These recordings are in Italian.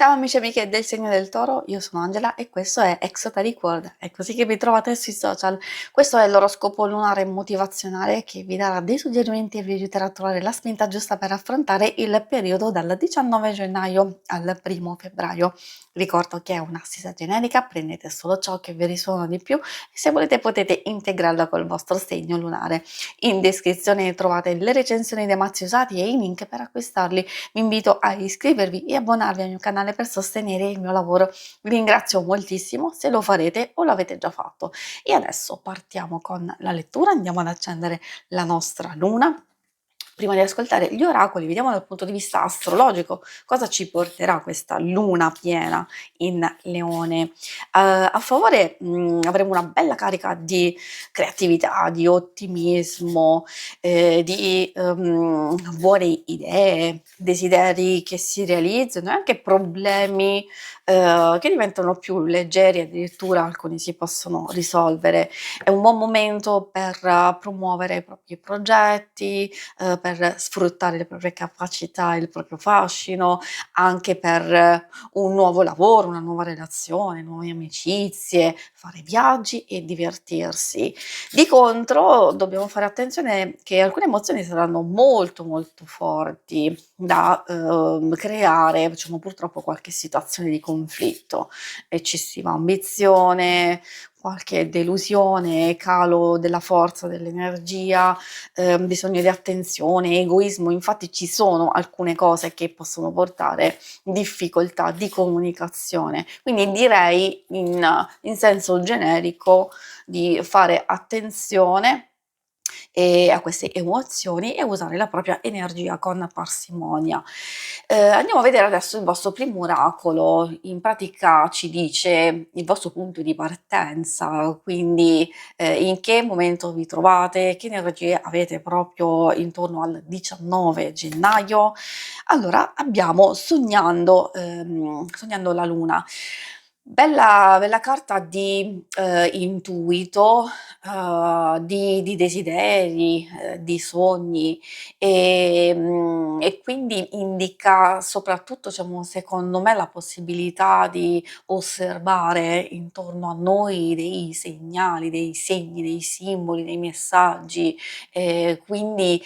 Ciao amici e amiche del segno del toro, io sono Angela e questo è Exoteric World, è così che vi trovate sui social. Questo è l'oroscopo lunare motivazionale che vi darà dei suggerimenti e vi aiuterà a trovare la spinta giusta per affrontare il periodo dal 19 gennaio al 1 febbraio. Ricordo che è un'assisa generica, prendete solo ciò che vi risuona di più e se volete potete integrarla col vostro segno lunare. In descrizione trovate le recensioni dei mazzi usati e i link per acquistarli. Vi invito a iscrivervi e abbonarvi al mio canale per sostenere il mio lavoro. Vi ringrazio moltissimo se lo farete o l'avete già fatto. E adesso partiamo con la lettura, andiamo ad accendere la nostra luna. Prima di ascoltare gli oracoli, vediamo dal punto di vista astrologico cosa ci porterà questa luna piena in Leone. A favore avremo una bella carica di creatività, di ottimismo, di buone idee, desideri che si realizzano e anche problemi che diventano più leggeri, addirittura alcuni si possono risolvere. È un buon momento per promuovere i propri progetti, per sfruttare le proprie capacità, il proprio fascino, anche per un nuovo lavoro, una nuova relazione, nuove amicizie, fare viaggi e divertirsi. Di contro dobbiamo fare attenzione che alcune emozioni saranno molto molto forti da creare, diciamo, purtroppo qualche situazione di conflitto, eccessiva ambizione, qualche delusione, calo della forza, dell'energia, bisogno di attenzione, egoismo. Infatti ci sono alcune cose che possono portare difficoltà di comunicazione. Quindi direi in senso generico di fare attenzione a queste emozioni e usare la propria energia con parsimonia. Andiamo a vedere adesso il vostro primo oracolo. In pratica ci dice il vostro punto di partenza, quindi in che momento vi trovate, che energie avete proprio intorno al 19 gennaio. Allora abbiamo sognando la luna. Bella carta di intuito, di desideri, di sogni, e quindi indica soprattutto, diciamo, secondo me, la possibilità di osservare intorno a noi dei segnali, dei segni, dei simboli, dei messaggi, quindi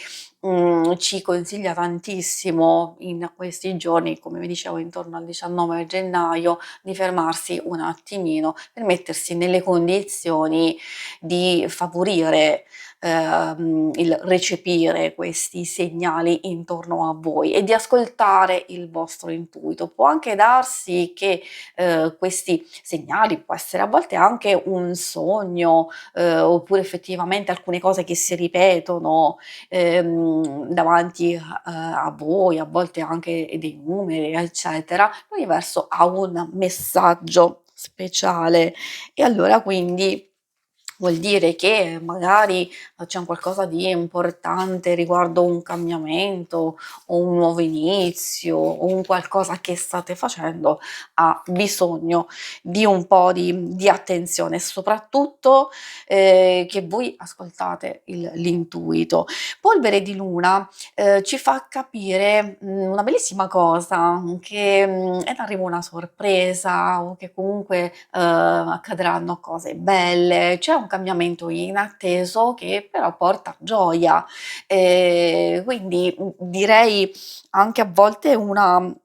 ci consiglia tantissimo in questi giorni, come vi dicevo, intorno al 19 gennaio, di fermarsi un attimino per mettersi nelle condizioni di favorire il recepire questi segnali intorno a voi e di ascoltare il vostro intuito. Può anche darsi che questi segnali, può essere a volte anche un sogno, oppure effettivamente alcune cose che si ripetono davanti a voi, a volte anche dei numeri, eccetera. L'universo ha un messaggio speciale e allora quindi vuol dire che magari c'è un qualcosa di importante riguardo un cambiamento o un nuovo inizio o un qualcosa che state facendo, ha bisogno di un po' di attenzione, soprattutto che voi ascoltate l'intuito. Polvere di luna ci fa capire una bellissima cosa, che è in arrivo una sorpresa o che comunque accadranno cose belle, c'è un cambiamento inatteso che però porta gioia. Quindi direi anche a volte una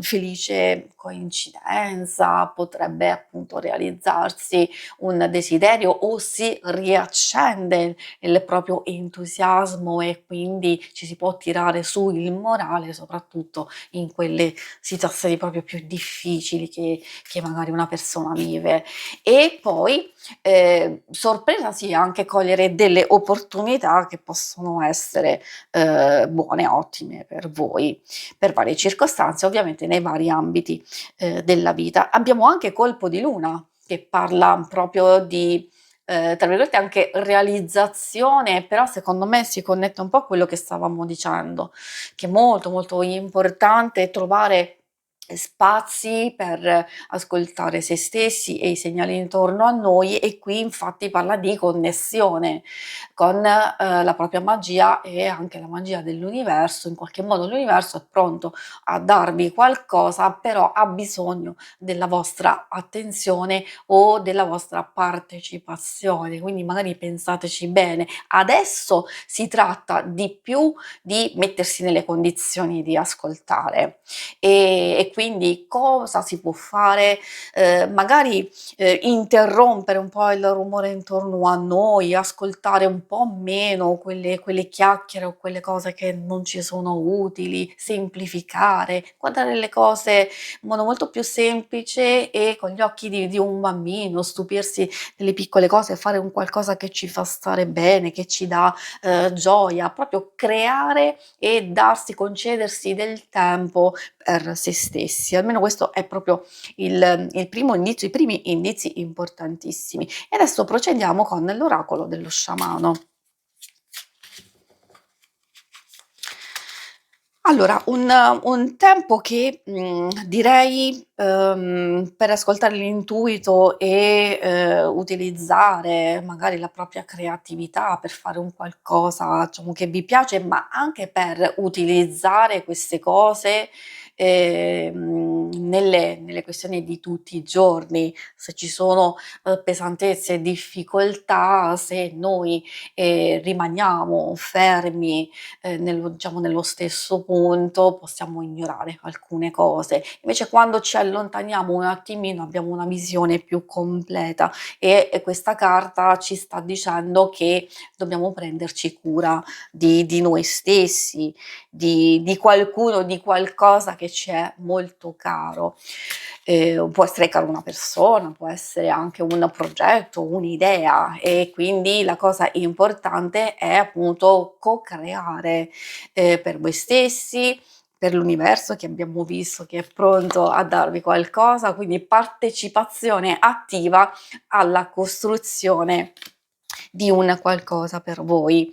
felice coincidenza, potrebbe appunto realizzarsi un desiderio o si riaccende il proprio entusiasmo e quindi ci si può tirare su il morale, soprattutto in quelle situazioni proprio più difficili che magari una persona vive. E poi sorpresa sì, anche cogliere delle opportunità che possono essere buone, ottime per voi, per varie circostanze, ovviamente nei vari ambiti della vita. Abbiamo anche colpo di luna che parla proprio di tra virgolette anche realizzazione, però secondo me si connette un po' a quello che stavamo dicendo, che è molto molto importante trovare spazi per ascoltare se stessi e i segnali intorno a noi, e qui infatti parla di connessione con la propria magia e anche la magia dell'universo. In qualche modo l'universo è pronto a darvi qualcosa, però ha bisogno della vostra attenzione o della vostra partecipazione, quindi magari pensateci bene. Adesso si tratta di più di mettersi nelle condizioni di ascoltare. E quindi cosa si può fare? Magari interrompere un po' il rumore intorno a noi, ascoltare un po' meno quelle chiacchiere o quelle cose che non ci sono utili, semplificare, guardare le cose in modo molto più semplice e con gli occhi di un bambino, stupirsi delle piccole cose, fare un qualcosa che ci fa stare bene, che ci dà gioia, proprio creare e darsi, concedersi del tempo per se stessi. Almeno questo è proprio il primo indizio, i primi indizi importantissimi. E adesso procediamo con l'oracolo dello sciamano. Allora, un tempo che, direi, per ascoltare l'intuito e, utilizzare magari la propria creatività per fare un qualcosa, diciamo, che vi piace, ma anche per utilizzare queste cose, nelle questioni di tutti i giorni. Se ci sono, pesantezze e difficoltà, se noi, rimaniamo fermi nello, diciamo, nello stesso punto, possiamo ignorare alcune cose. Invece quando ci allontaniamo un attimino abbiamo una visione più completa, e questa carta ci sta dicendo che dobbiamo prenderci cura di noi stessi, di qualcuno, di qualcosa che ci è molto caro. Può essere caro una persona, può essere anche un progetto, un'idea, e quindi la cosa importante è appunto co-creare per voi stessi, per l'universo che abbiamo visto che è pronto a darvi qualcosa, quindi partecipazione attiva alla costruzione di un qualcosa per voi.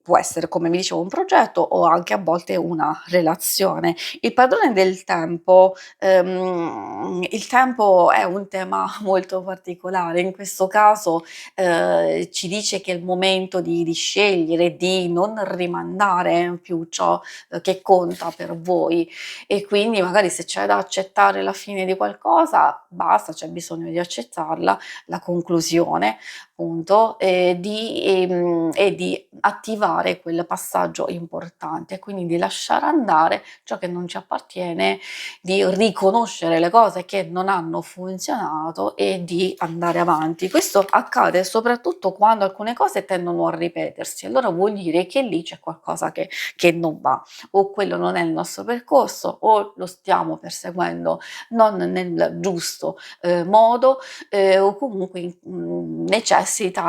Può essere, come vi dicevo, un progetto o anche a volte una relazione. Il padrone del tempo, il tempo è un tema molto particolare. In questo caso, ci dice che è il momento di scegliere, di non rimandare più ciò, che conta per voi, e quindi magari se c'è da accettare la fine di qualcosa, basta, c'è bisogno di accettarla, la conclusione appunto, e di attivare quel passaggio importante, quindi di lasciare andare ciò che non ci appartiene, di riconoscere le cose che non hanno funzionato e di andare avanti. Questo accade soprattutto quando alcune cose tendono a ripetersi, allora vuol dire che lì c'è qualcosa che non va, o quello non è il nostro percorso, o lo stiamo perseguendo non nel giusto modo, o comunque necessita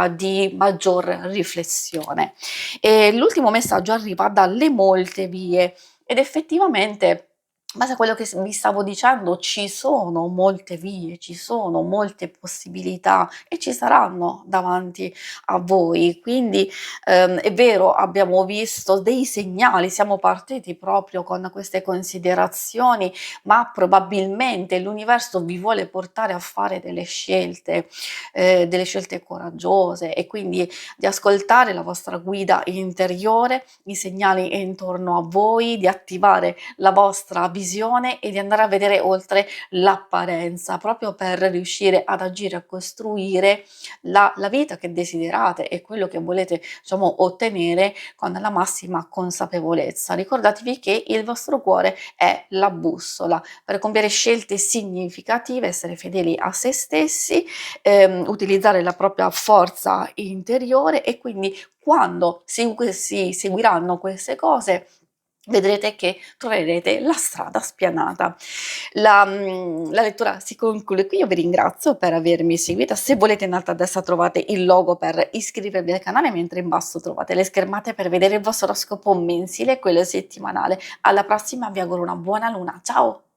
di maggior riflessione. E l'ultimo messaggio arriva dalle molte vie, ed effettivamente, in base a quello che vi stavo dicendo, ci sono molte vie, ci sono molte possibilità e ci saranno davanti a voi. Quindi è vero, abbiamo visto dei segnali, siamo partiti proprio con queste considerazioni, ma probabilmente l'universo vi vuole portare a fare delle scelte coraggiose, e quindi di ascoltare la vostra guida interiore, i segnali intorno a voi, di attivare la vostra visione e di andare a vedere oltre l'apparenza, proprio per riuscire ad agire, a costruire la vita che desiderate e quello che volete, diciamo, ottenere con la massima consapevolezza. Ricordatevi che il vostro cuore è la bussola per compiere scelte significative, essere fedeli a se stessi, utilizzare la propria forza interiore, e quindi quando si seguiranno queste cose vedrete che troverete la strada spianata. La lettura si conclude qui, io vi ringrazio per avermi seguita. Se volete, in alto a destra trovate il logo per iscrivervi al canale, mentre in basso trovate le schermate per vedere il vostro oroscopo mensile e quello settimanale. Alla prossima, vi auguro una buona luna, ciao!